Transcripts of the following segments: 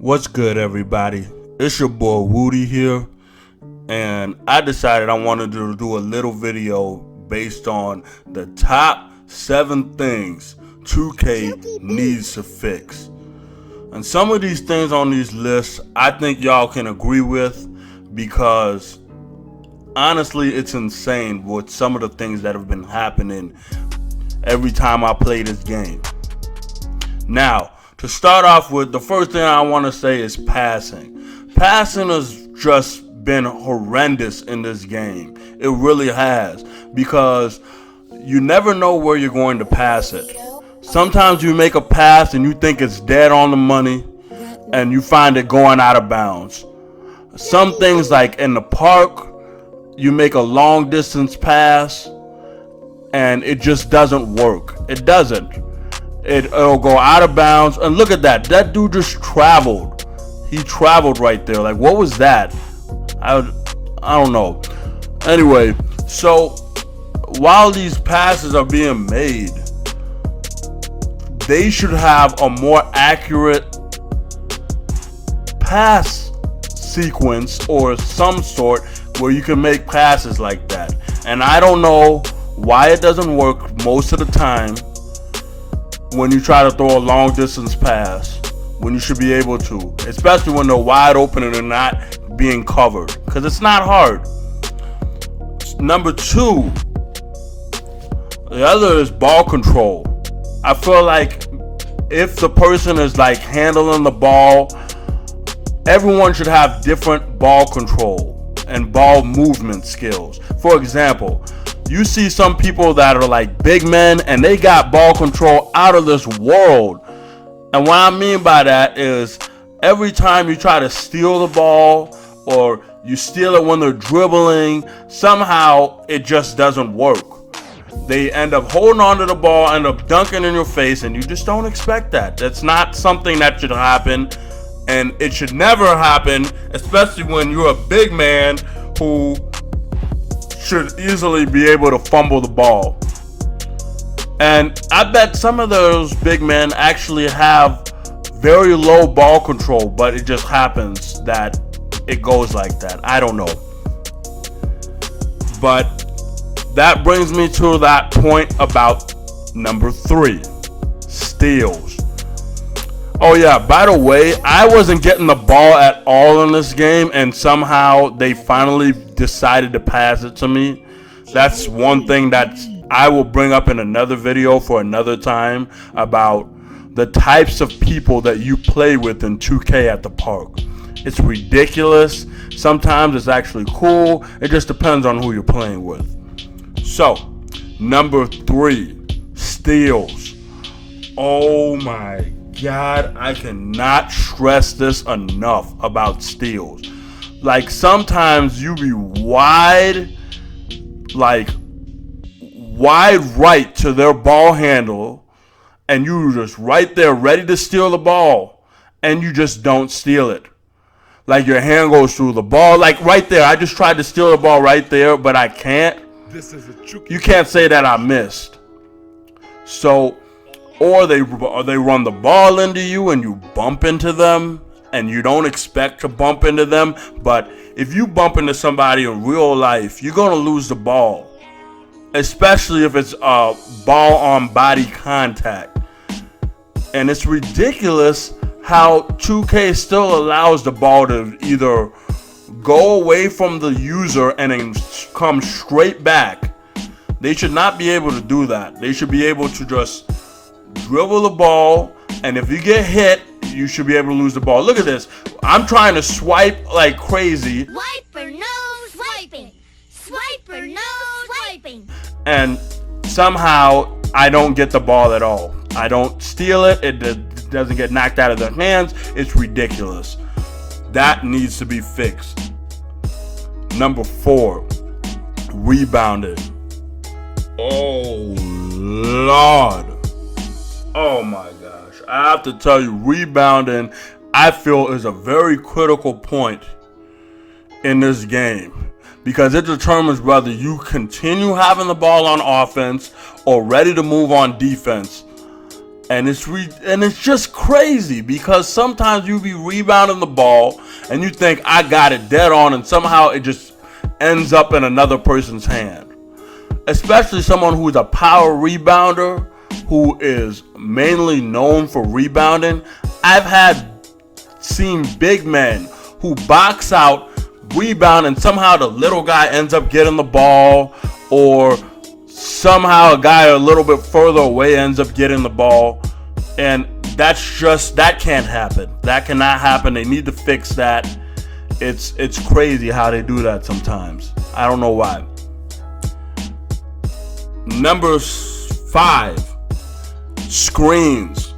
What's good, everybody? It's your boy Woody here, and I decided I wanted to do a little video based on the top 7 things 2K needs to fix. And some of these things on these lists I think y'all can agree with, because honestly it's insane with some of the things that have been happening every time I play this game. Now, to start off with, the first thing I want to say is passing. Passing has just been horrendous in this game. It really has, because you never know where you're going to pass it. Sometimes you make a pass and you think it's dead on the money, and you find it going out of bounds. Some things, like in the park, you make a long distance pass and it just doesn't work. It doesn't. It'll go out of bounds. And look at that. That dude just traveled. He traveled right there. Like, what was that? I don't know. Anyway, so while these passes are being made, they should have a more accurate pass sequence or some sort where you can make passes like that. And I don't know why it doesn't work most of the time when you try to throw a long distance pass, when you should be able to, especially when they're wide open and they're not being covered, because it's not hard. Number 2, the other is ball control. I feel like if the person is like handling the ball, everyone should have different ball control and ball movement skills. For example, you see some people that are like big men and they got ball control out of this world. And what I mean by that is, every time you try to steal the ball or you steal it when they're dribbling, somehow it just doesn't work. They end up holding on to the ball, end up dunking in your face, and you just don't expect that. That's not something that should happen, and it should never happen, especially when you're a big man who should easily be able to fumble the ball. And I bet some of those big men actually have very low ball control, but it just happens that it goes like that. I don't know. But that brings me to that point about number 3, steals. Oh yeah, by the way, I wasn't getting the ball at all in this game, and somehow they finally decided to pass it to me. That's one thing that I will bring up in another video for another time, about the types of people that you play with in 2K at the park. It's ridiculous. Sometimes it's actually cool. It just depends on who you're playing with. So, number 3, steals. Oh my God, I cannot stress this enough about steals. Like, sometimes you be wide right to their ball handle, and you just right there ready to steal the ball, and you just don't steal it. Like, your hand goes through the ball, like right there. I just tried to steal the ball right there, but I can't. You can't say that I missed. So, or they run the ball into you and you bump into them, and you don't expect to bump into them. But if you bump into somebody in real life, you're going to lose the ball. Especially if it's ball on body contact. And it's ridiculous how 2K still allows the ball to either go away from the user and then come straight back. They should not be able to do that. They should be able to just dribble the ball, and if you get hit, you should be able to lose the ball. Look at this. I'm trying to swipe like crazy. Swiper no swiping. Swiper no swiping. And somehow I don't get the ball at all. I don't steal it. It doesn't get knocked out of their hands. It's ridiculous. That needs to be fixed. Number 4, rebounding. Oh Lord. Oh my gosh. I have to tell you, rebounding, I feel, is a very critical point in this game, because it determines whether you continue having the ball on offense or ready to move on defense. And it's just crazy because sometimes you be rebounding the ball and you think I got it dead on, and somehow it just ends up in another person's hand. Especially someone who is a power rebounder, who is mainly known for rebounding. I've seen big men who box out, rebound, and somehow the little guy ends up getting the ball, or somehow a guy a little bit further away ends up getting the ball. And that can't happen. That cannot happen. They need to fix that. It's crazy how they do that sometimes. I don't know why. Number 5, screens.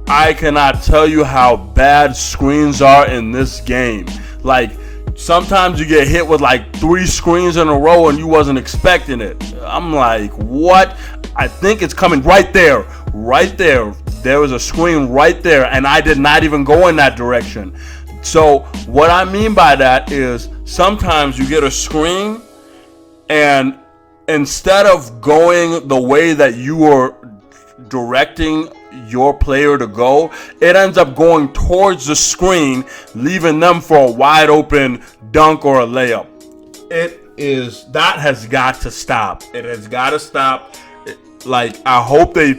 I cannot tell you how bad screens are in this game. Like, sometimes you get hit with like 3 screens in a row and you wasn't expecting it. I'm like, what? I think it's coming right there. Right there. There was a screen right there, and I did not even go in that direction. So what I mean by that is sometimes you get a screen, and instead of going the way that you were directing your player to go, it ends up going towards the screen, leaving them for a wide open dunk or a layup. That has got to stop. It has got to stop. Like, I hope they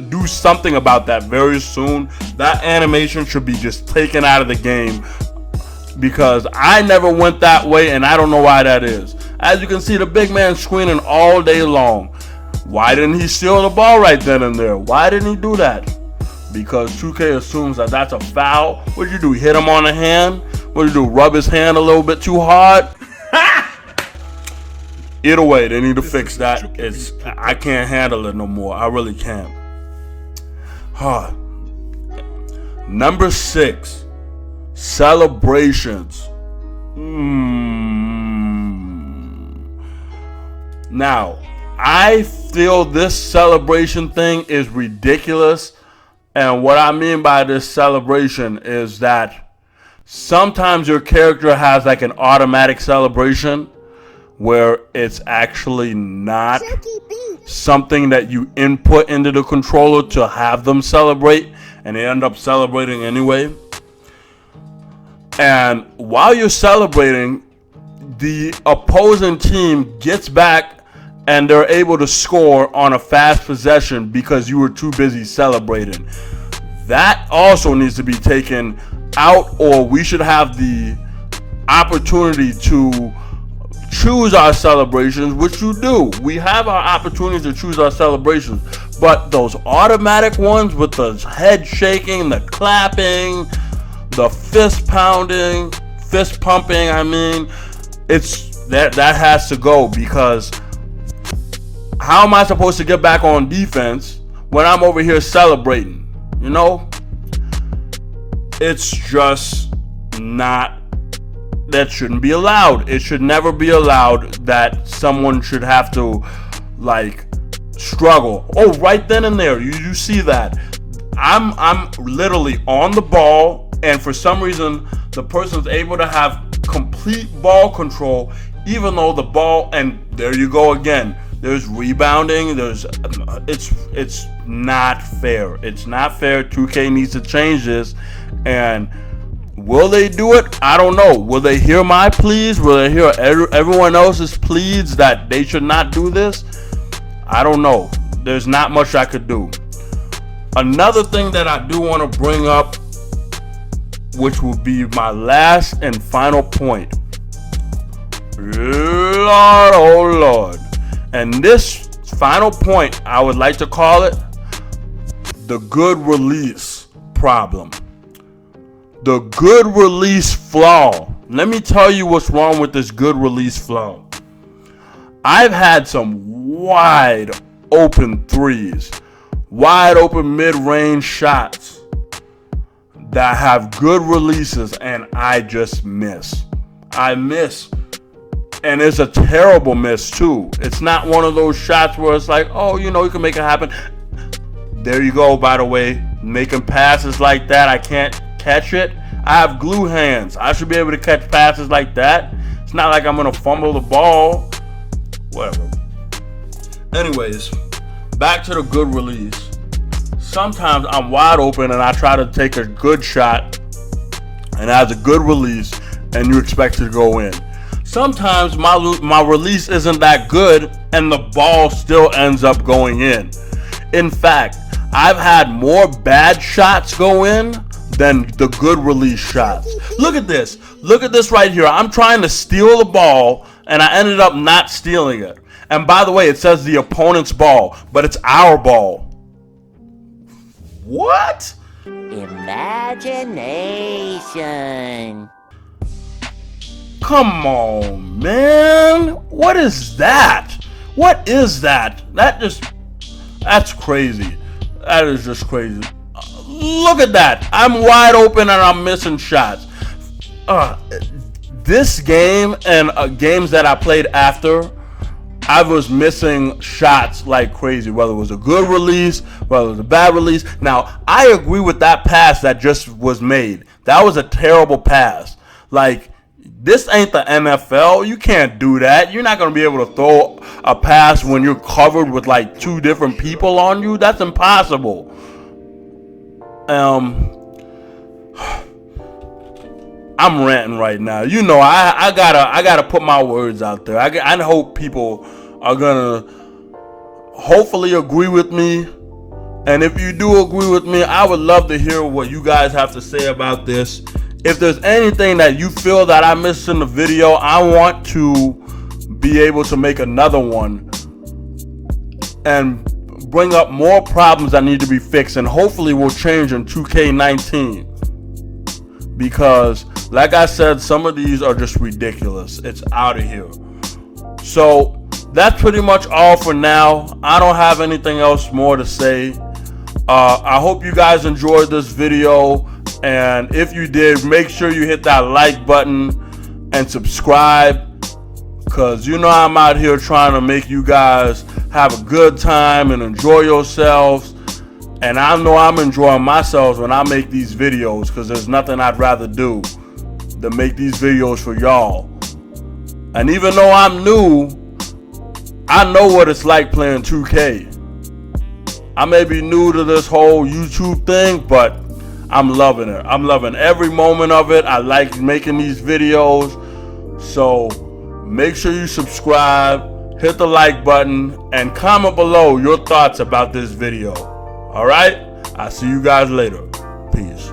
do something about that very soon. That animation should be just taken out of the game, because I never went that way, and I don't know why that is. As you can see, the big man screening all day long. Why didn't he steal the ball right then and there? Why didn't he do that? Because 2K assumes that that's a foul. What'd you do? Hit him on the hand? What'd you do? Rub his hand a little bit too hard? Either way, they need to fix that. I can't handle it no more. I really can't. Number 6, celebrations. Now, I feel this celebration thing is ridiculous. And what I mean by this celebration is that sometimes your character has like an automatic celebration, where it's actually not something that you input into the controller to have them celebrate, and they end up celebrating anyway. And while you're celebrating, the opposing team gets back and they're able to score on a fast possession because you were too busy celebrating. That also needs to be taken out, or we should have the opportunity to choose our celebrations, which you do. We have our opportunities to choose our celebrations, but those automatic ones with the head shaking, the clapping, the fist pumping, it's that has to go, because how am I supposed to get back on defense when I'm over here celebrating? You know? It's just not. That shouldn't be allowed. It should never be allowed that someone should have to like struggle. Oh, right then and there, you see that. I'm literally on the ball, and for some reason the person's able to have complete ball control, even though the ball, and there you go again. There's rebounding. It's not fair. It's not fair. 2K needs to change this, and will they do it? I don't know. Will they hear my pleas? Will they hear everyone else's pleas that they should not do this? I don't know. There's not much I could do. Another thing that I do want to bring up, which will be my last and final point. Lord, oh Lord. And this final point, I would like to call it the good release problem. The good release flaw. Let me tell you what's wrong with this good release flaw. I've had some wide open threes, wide open mid-range shots that have good releases, and I just miss. I miss. And it's a terrible miss too. It's not one of those shots where it's like, oh, you can make it happen. There you go, by the way. Making passes like that, I can't catch it. I have glue hands. I should be able to catch passes like that. It's not like I'm going to fumble the ball. Whatever. Anyways, back to the good release. Sometimes I'm wide open and I try to take a good shot and it has a good release and you expect it to go in. Sometimes my release isn't that good and the ball still ends up going in. In fact, I've had more bad shots go in than the good release shots. Look at this. Look at this right here. I'm trying to steal the ball and I ended up not stealing it. And by the way, it says the opponent's ball, but it's our ball. What? Imagination. Come on, man. What is that? What is that? That's crazy. That is just crazy. Look at that. I'm wide open and I'm missing shots. This game and games that I played after, I was missing shots like crazy, whether it was a good release, whether it was a bad release. Now, I agree with that pass that just was made. That was a terrible pass. Like, this ain't the NFL. You can't do that. You're not going to be able to throw a pass when you're covered with like 2 different people on you. That's impossible. I'm ranting right now. You know, I gotta put my words out there. I hope people are gonna hopefully agree with me. And if you do agree with me, I would love to hear what you guys have to say about this. If there's anything that you feel that I missed in the video, I want to be able to make another one and bring up more problems that need to be fixed, and hopefully will change in 2K19. Because, like I said, some of these are just ridiculous. It's out of here. So, that's pretty much all for now. I don't have anything else more to say. I hope you guys enjoyed this video. And if you did, make sure you hit that like button and subscribe. Because you know I'm out here trying to make you guys have a good time and enjoy yourselves. And I know I'm enjoying myself when I make these videos, because there's nothing I'd rather do than make these videos for y'all. And even though I'm new, I know what it's like playing 2K. I may be new to this whole YouTube thing, but I'm loving it. I'm loving every moment of it. I like making these videos. So make sure you subscribe, hit the like button, and comment below your thoughts about this video. Alright? I'll see you guys later. Peace.